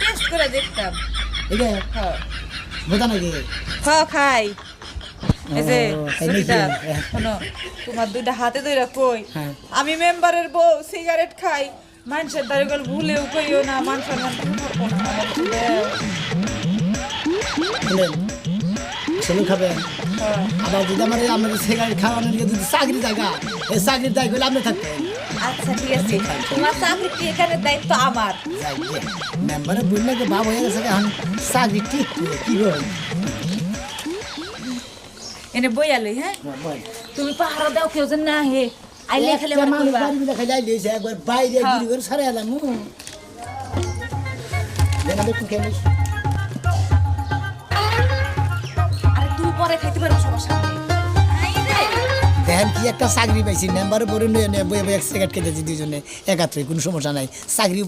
Test করে দেখতাম। এটা হ্যাঁ বোঝা নাকি হ্যাঁ খাই। এই যে ও, তাই নাকি? সুবিধা শোনো, তোমার দুইটা হাতে ধইরা কই হ্যাঁ। আমি মেম্বারের বউ সিগারেট খাই, মানুষের দাঁড়িয়ে ভুলেও কইও না, মান সম্মান তুমি থাকবো না। আমাকে দাও। বলেন সেলু খাবেন হ্যাঁ। আবার যদি আমার আমাদের সিগারেট খাওয়ানোর যদি চাকরি জায়গা এই চাকরির দায় করলে আপনি থাকতেন আচ্ছা ঠিক আছে, তোমার চাকরি কি এখানে দায়িত্ব আমার। মেম্বারে বললে যে বাপ হয়ে গেছে এখন চাকরি ঠিক কি হবে এনে বই আলই। হ্যাঁ তুমি পাহারা দাও, কেউ যেন না হে আইলে খালি আমার কইবা। একবার বাইরে হ্যাঁ। গিরি করে সারে এলাম আরে তুই পরে খাইতে পারো, সমস্যা নেই। আই রে। দেখেন কি একটা চাকরি পাইছি মেম্বারে পরে নিয়ে বয়ে বয়ে সিগারেট খেতেছি দুজনে একাত্রে কোনো সমস্যা নাই চাকরি